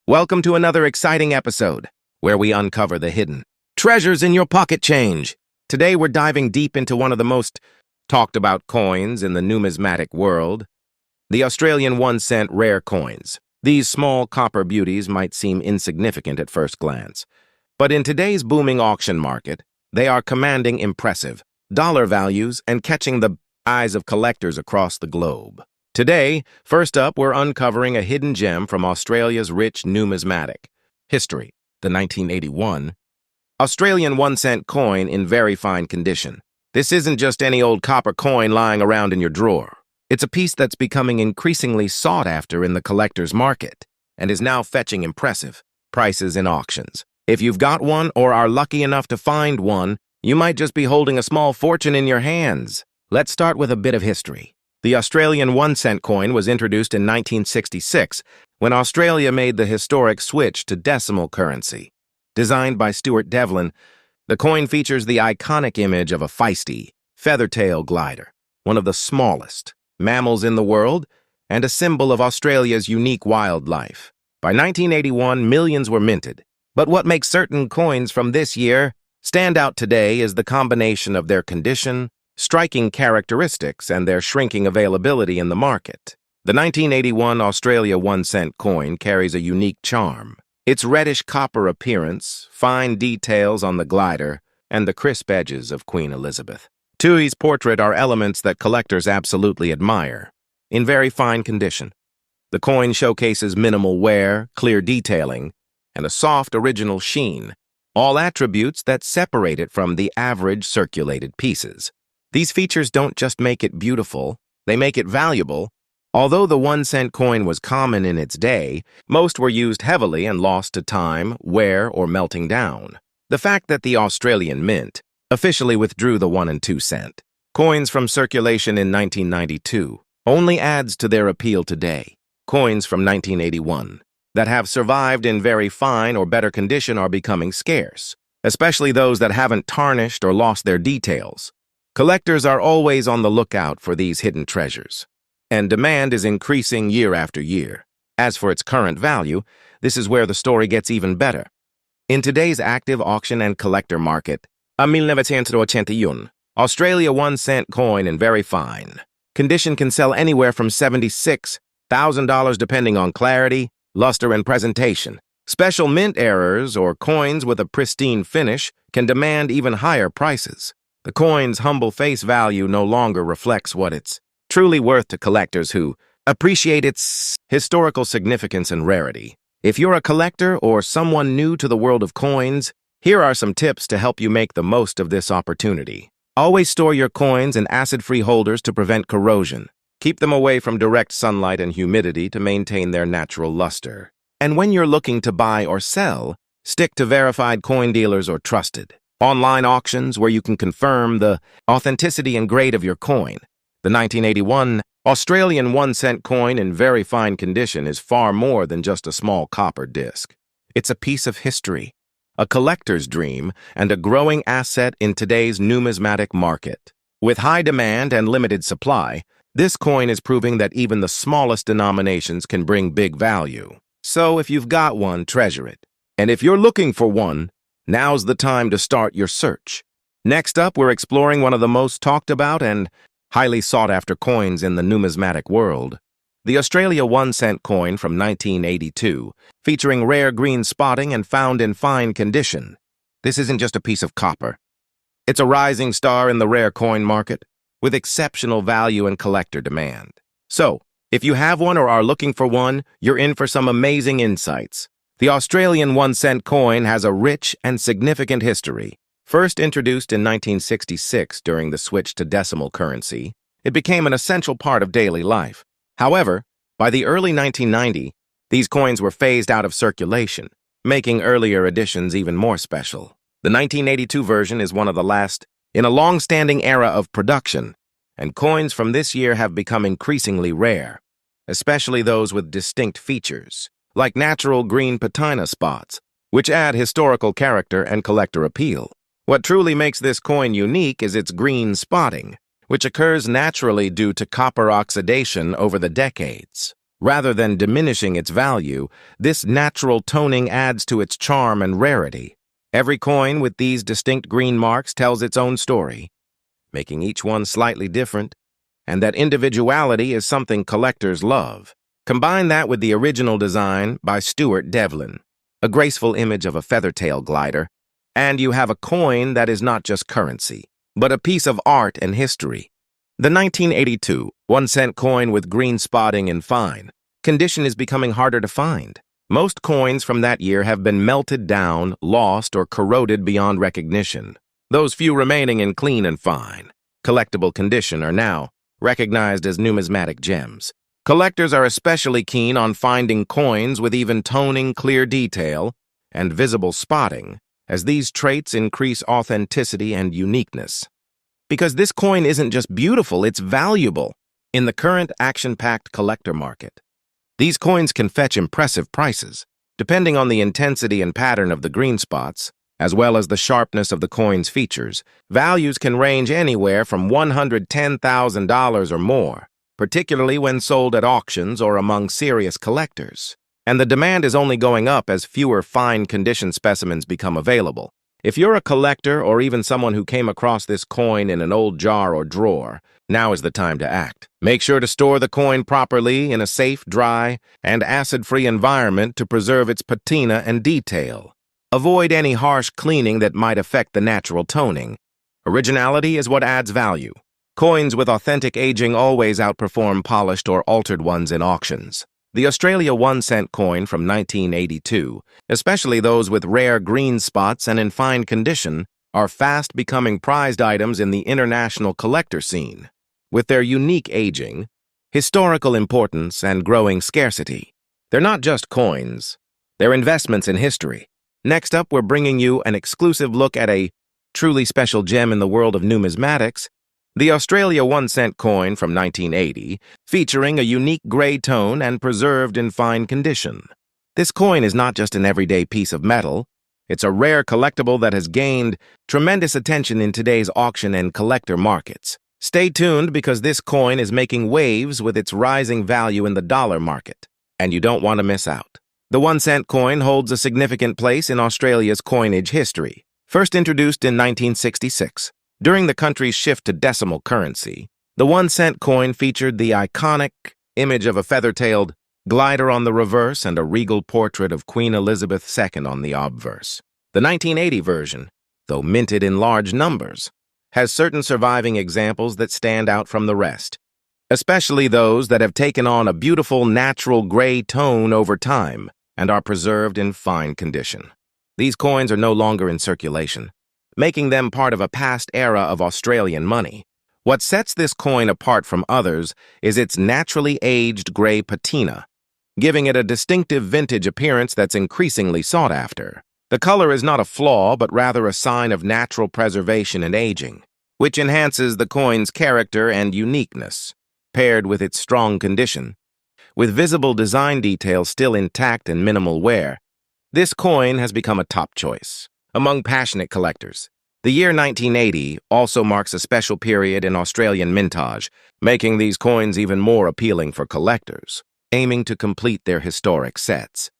Welcome to another exciting episode where we uncover the hidden treasures in your pocket change. Today we're diving deep into one of the most talked about coins in the numismatic world, the Australian 1 cent rare coins. These small copper beauties might seem insignificant at first glance, but in today's booming auction market, they are commanding impressive dollar values and catching the eyes of collectors across the globe. Today, first up, we're uncovering a hidden gem from Australia's rich numismatic history, the 1981 Australian 1 cent coin in very fine condition. This isn't just any old copper coin lying around in your drawer. It's a piece that's becoming increasingly sought after in the collector's market and is now fetching impressive prices in auctions. If you've got one or are lucky enough to find one, you might just be holding a small fortune in your hands. Let's start with a bit of history. The Australian 1 cent coin was introduced in 1966 when Australia made the historic switch to decimal currency. Designed by Stuart Devlin, the coin features the iconic image of a feisty, feather-tail glider, one of the smallest mammals in the world and a symbol of Australia's unique wildlife. By 1981, millions were minted. But what makes certain coins from this year stand out today is the combination of their condition, striking characteristics, and their shrinking availability in the market. The 1981 Australia 1 cent coin carries a unique charm. Its reddish copper appearance, fine details on the glider, and the crisp edges of Queen Elizabeth II's portrait are elements that collectors absolutely admire. In very fine condition, the coin showcases minimal wear, clear detailing, and a soft original sheen, all attributes that separate it from the average circulated pieces. These features don't just make it beautiful, they make it valuable. Although the 1 cent coin was common in its day, most were used heavily and lost to time, wear, or melting down. The fact that the Australian Mint officially withdrew the 1 and 2 cent coins from circulation in 1992 only adds to their appeal today. Coins from 1981 that have survived in very fine or better condition are becoming scarce, especially those that haven't tarnished or lost their details. Collectors are always on the lookout for these hidden treasures, and demand is increasing year after year. As for its current value, this is where the story gets even better. In today's active auction and collector market, a 1981 Australia 1 cent coin in very fine condition can sell anywhere from $76,000 depending on clarity, luster, and presentation. Special mint errors or coins with a pristine finish can demand even higher prices. The coin's humble face value no longer reflects what it's truly worth to collectors who appreciate its historical significance and rarity. If you're a collector or someone new to the world of coins, here are some tips to help you make the most of this opportunity. Always store your coins in acid-free holders to prevent corrosion. Keep them away from direct sunlight and humidity to maintain their natural luster. And when you're looking to buy or sell, stick to verified coin dealers or trusted online auctions where you can confirm the authenticity and grade of your coin. The 1981 Australian 1 cent coin in very fine condition is far more than just a small copper disc. It's a piece of history, a collector's dream, and a growing asset in today's numismatic market. With high demand and limited supply, this coin is proving that even the smallest denominations can bring big value. So if you've got one, treasure it. And if you're looking for one, now's the time to start your search. Next up, we're exploring one of the most talked about and highly sought-after coins in the numismatic world, the Australia 1 cent coin from 1982, featuring rare green spotting and found in fine condition. This isn't just a piece of copper. It's a rising star in the rare coin market, with exceptional value and collector demand. So, if you have one or are looking for one, you're in for some amazing insights. The Australian 1 cent coin has a rich and significant history. First introduced in 1966 during the switch to decimal currency, it became an essential part of daily life. However, by the early 1990s, these coins were phased out of circulation, making earlier editions even more special. The 1982 version is one of the last in a long-standing era of production, and coins from this year have become increasingly rare, especially those with distinct features, like natural green patina spots, which add historical character and collector appeal. What truly makes this coin unique is its green spotting, which occurs naturally due to copper oxidation over the decades. Rather than diminishing its value, this natural toning adds to its charm and rarity. Every coin with these distinct green marks tells its own story, making each one slightly different, and that individuality is something collectors love. Combine that with the original design by Stuart Devlin, a graceful image of a feathertail glider, and you have a coin that is not just currency, but a piece of art and history. The 1982 1-cent coin with green spotting in fine condition is becoming harder to find. Most coins from that year have been melted down, lost, or corroded beyond recognition. Those few remaining in clean and fine, collectible condition are now recognized as numismatic gems. Collectors are especially keen on finding coins with even toning, clear detail, and visible spotting, as these traits increase authenticity and uniqueness. Because this coin isn't just beautiful, it's valuable. In the current action-packed collector market, these coins can fetch impressive prices, depending on the intensity and pattern of the green spots, as well as the sharpness of the coin's features. Values can range anywhere from $110,000 or more, particularly when sold at auctions or among serious collectors. And the demand is only going up as fewer fine-condition specimens become available. If you're a collector or even someone who came across this coin in an old jar or drawer, now is the time to act. Make sure to store the coin properly in a safe, dry, and acid-free environment to preserve its patina and detail. Avoid any harsh cleaning that might affect the natural toning. Originality is what adds value. Coins with authentic aging always outperform polished or altered ones in auctions. The Australia 1-cent coin from 1982, especially those with rare green spots and in fine condition, are fast becoming prized items in the international collector scene. With their unique aging, historical importance, and growing scarcity, they're not just coins, they're investments in history. Next up, we're bringing you an exclusive look at a truly special gem in the world of numismatics, the Australia 1-cent coin from 1980, featuring a unique gray tone and preserved in fine condition. This coin is not just an everyday piece of metal, it's a rare collectible that has gained tremendous attention in today's auction and collector markets. Stay tuned because this coin is making waves with its rising value in the dollar market, and you don't want to miss out. The 1-cent coin holds a significant place in Australia's coinage history. First introduced in 1966, during the country's shift to decimal currency, the 1-cent coin featured the iconic image of a feather-tailed glider on the reverse and a regal portrait of Queen Elizabeth II on the obverse. The 1980 version, though minted in large numbers, has certain surviving examples that stand out from the rest, especially those that have taken on a beautiful natural gray tone over time and are preserved in fine condition. These coins are no longer in circulation, making them part of a past era of Australian money. What sets this coin apart from others is its naturally aged gray patina, giving it a distinctive vintage appearance that's increasingly sought after. The color is not a flaw, but rather a sign of natural preservation and aging, which enhances the coin's character and uniqueness. Paired with its strong condition, with visible design details still intact and minimal wear, this coin has become a top choice among passionate collectors. The year 1980 also marks a special period in Australian mintage, making these coins even more appealing for collectors, aiming to complete their historic sets.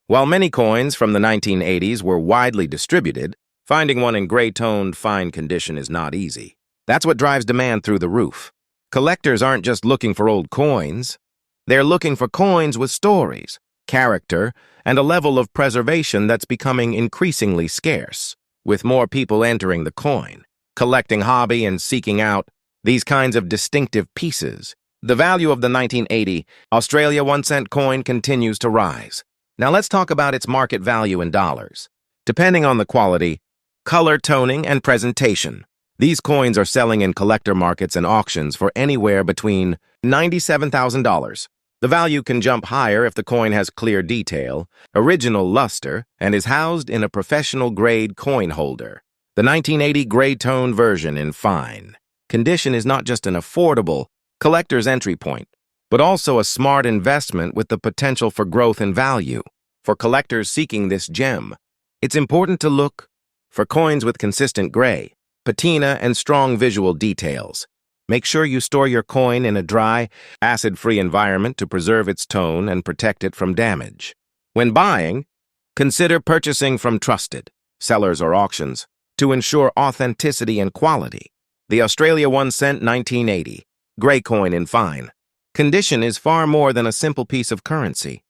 While many coins from the 1980s were widely distributed, finding one in gray-toned, fine condition is not easy. That's what drives demand through the roof. Collectors aren't just looking for old coins. They're looking for coins with stories, character, and a level of preservation that's becoming increasingly scarce. With more people entering the coin, collecting hobby and seeking out these kinds of distinctive pieces, the value of the 1980 Australia 1-cent coin continues to rise. Now let's talk about its market value in dollars. Depending on the quality, color, toning, and presentation, these coins are selling in collector markets and auctions for anywhere between $97,000. The value can jump higher if the coin has clear detail, original luster, and is housed in a professional-grade coin holder. The 1980 gray tone version in fine condition is not just an affordable collector's entry point, but also a smart investment with the potential for growth and value. For collectors seeking this gem, it's important to look for coins with consistent gray, patina, and strong visual details. Make sure you store your coin in a dry, acid-free environment to preserve its tone and protect it from damage. When buying, consider purchasing from trusted sellers or auctions to ensure authenticity and quality. The Australia 1 cent 1980 gray coin in fine condition is far more than a simple piece of currency.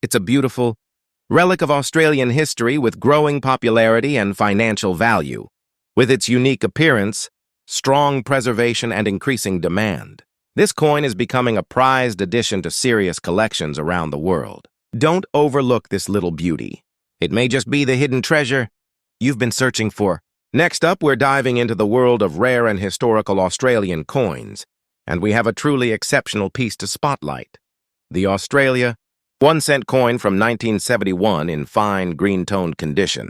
It's a beautiful relic of Australian history with growing popularity and financial value. With its unique appearance, strong preservation, and increasing demand, this coin is becoming a prized addition to serious collections around the world. Don't overlook this little beauty. It may just be the hidden treasure you've been searching for. Next up, we're diving into the world of rare and historical Australian coins, and we have a truly exceptional piece to spotlight. The Australia 1 cent coin from 1971 in fine green-toned condition.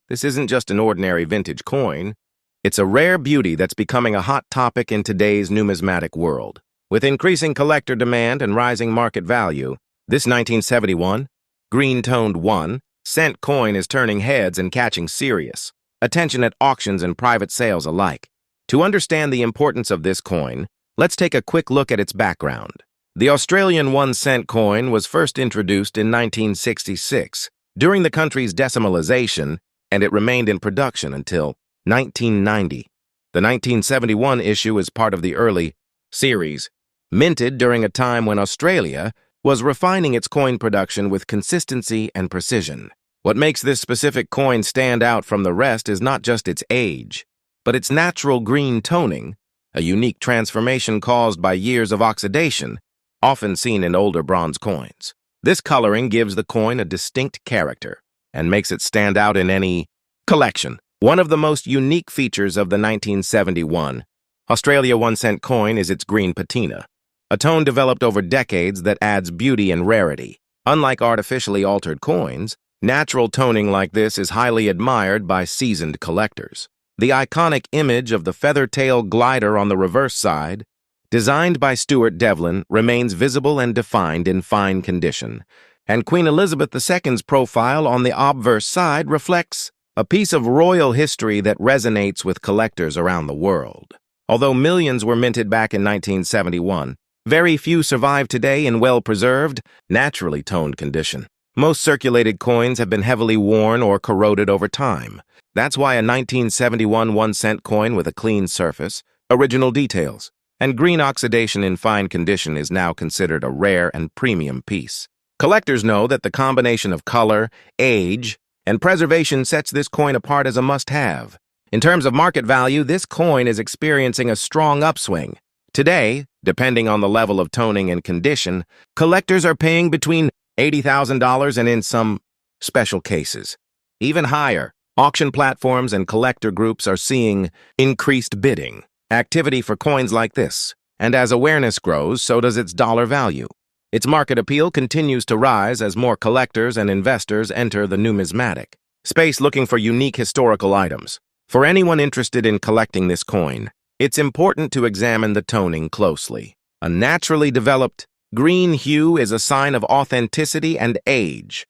This isn't just an ordinary vintage coin. It's a rare beauty that's becoming a hot topic in today's numismatic world. With increasing collector demand and rising market value, this 1971 green-toned 1 cent coin is turning heads and catching serious attention at auctions and private sales alike. To understand the importance of this coin, let's take a quick look at its background. The Australian 1 cent coin was first introduced in 1966 during the country's decimalisation, and it remained in production until 1990. The 1971 issue is part of the early series, minted during a time when Australia was refining its coin production with consistency and precision. What makes this specific coin stand out from the rest is not just its age, but its natural green toning, a unique transformation caused by years of oxidation, often seen in older bronze coins. This coloring gives the coin a distinct character and makes it stand out in any collection. One of the most unique features of the 1971 Australia 1 cent coin is its green patina, a tone developed over decades that adds beauty and rarity. Unlike artificially altered coins, natural toning like this is highly admired by seasoned collectors. The iconic image of the feather tail glider on the reverse side, designed by Stuart Devlin, remains visible and defined in fine condition, and Queen Elizabeth II's profile on the obverse side reflects a piece of royal history that resonates with collectors around the world. Although millions were minted back in 1971, very few survive today in well-preserved, naturally toned condition. Most circulated coins have been heavily worn or corroded over time. That's why a 1971 1 cent coin with a clean surface, original details, and green oxidation in fine condition is now considered a rare and premium piece. Collectors know that the combination of color, age, and preservation sets this coin apart as a must-have. In terms of market value, this coin is experiencing a strong upswing. Today, depending on the level of toning and condition, collectors are paying between $80,000 and, in some special cases, even higher. Auction platforms and collector groups are seeing increased bidding activity for coins like this, and as awareness grows, so does its dollar value. Its market appeal continues to rise as more collectors and investors enter the numismatic space looking for unique historical items. For anyone interested in collecting this coin, it's important to examine the toning closely. A naturally developed green hue is a sign of authenticity and age.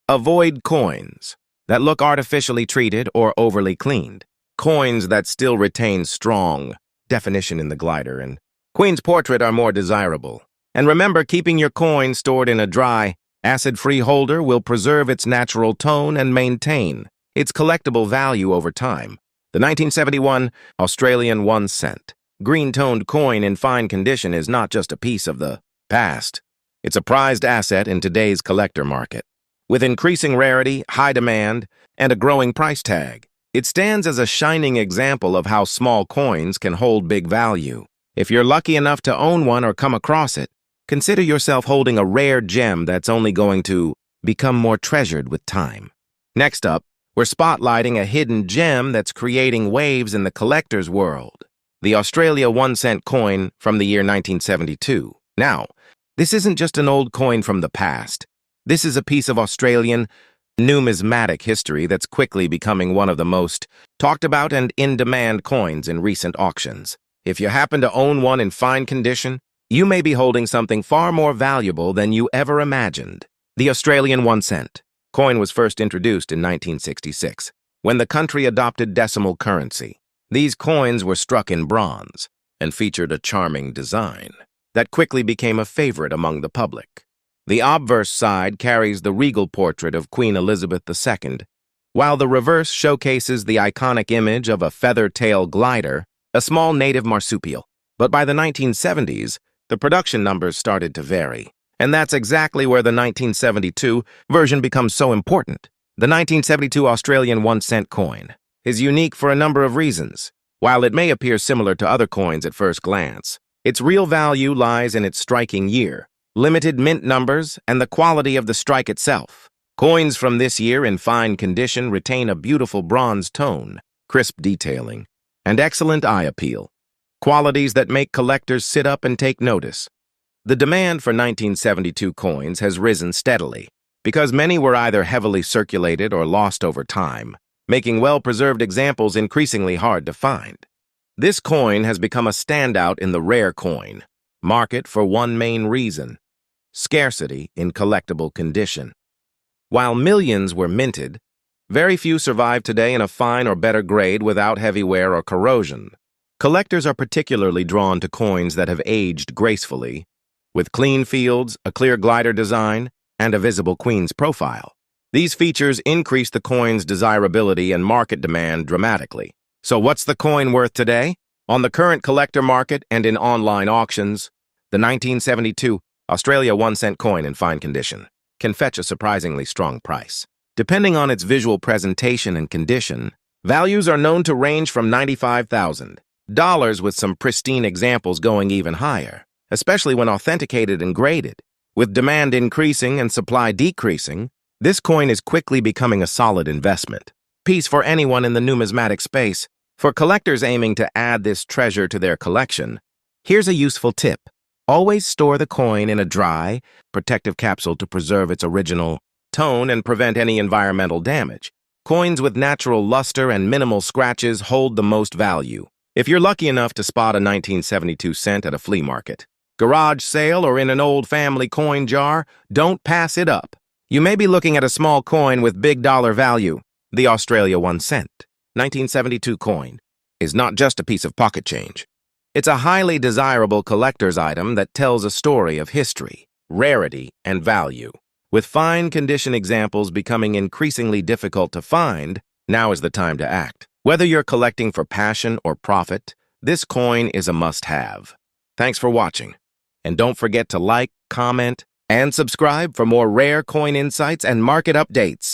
Avoid coins that look artificially treated or overly cleaned. Coins that still retain strong definition in the glider and Queen's portrait are more desirable. And remember, keeping your coin stored in a dry, acid-free holder will preserve its natural tone and maintain its collectible value over time. The 1971 Australian 1 cent green-toned coin in fine condition is not just a piece of the past. It's a prized asset in today's collector market. With increasing rarity, high demand, and a growing price tag, it stands as a shining example of how small coins can hold big value. If you're lucky enough to own one or come across it, consider yourself holding a rare gem that's only going to become more treasured with time. Next up, we're spotlighting a hidden gem that's creating waves in the collector's world. The Australia 1 cent coin from the year 1972. Now, this isn't just an old coin from the past. This is a piece of Australian numismatic history that's quickly becoming one of the most talked about and in-demand coins in recent auctions. If you happen to own one in fine condition, you may be holding something far more valuable than you ever imagined. The Australian 1 cent coin was first introduced in 1966, when the country adopted decimal currency. These coins were struck in bronze, and featured a charming design that quickly became a favorite among the public. The obverse side carries the regal portrait of Queen Elizabeth II, while the reverse showcases the iconic image of a feather-tail glider, a small native marsupial. But by the 1970s, the production numbers started to vary. And that's exactly where the 1972 version becomes so important. The 1972 Australian 1-cent coin is unique for a number of reasons. While it may appear similar to other coins at first glance, its real value lies in its striking year, limited mint numbers, and the quality of the strike itself. Coins from this year in fine condition retain a beautiful bronze tone, crisp detailing, and excellent eye appeal, qualities that make collectors sit up and take notice. The demand for 1972 coins has risen steadily, because many were either heavily circulated or lost over time, making well-preserved examples increasingly hard to find. This coin has become a standout in the rare coin market for one main reason: scarcity in collectible condition. While millions were minted, very few survive today in a fine or better grade without heavy wear or corrosion. Collectors are particularly drawn to coins that have aged gracefully, with clean fields, a clear glider design, and a visible queen's profile. These features increase the coin's desirability and market demand dramatically. So what's the coin worth today? On the current collector market and in online auctions, the 1972 Australia 1-cent coin in fine condition can fetch a surprisingly strong price. Depending on its visual presentation and condition, values are known to range from $95,000, with some pristine examples going even higher, especially when authenticated and graded. With demand increasing and supply decreasing, this coin is quickly becoming a solid investment piece for anyone in the numismatic space. For collectors aiming to add this treasure to their collection, here's a useful tip. Always store the coin in a dry, protective capsule to preserve its original tone and prevent any environmental damage. Coins with natural luster and minimal scratches hold the most value. If you're lucky enough to spot a 1972 cent at a flea market, garage sale, or in an old family coin jar, don't pass it up. You may be looking at a small coin with big dollar value. The Australia 1-cent 1972 coin is not just a piece of pocket change. It's a highly desirable collector's item that tells a story of history, rarity, and value. With fine condition examples becoming increasingly difficult to find, now is the time to act. Whether you're collecting for passion or profit, this coin is a must-have. Thanks for watching. And don't forget to like, comment, and subscribe for more rare coin insights and market updates.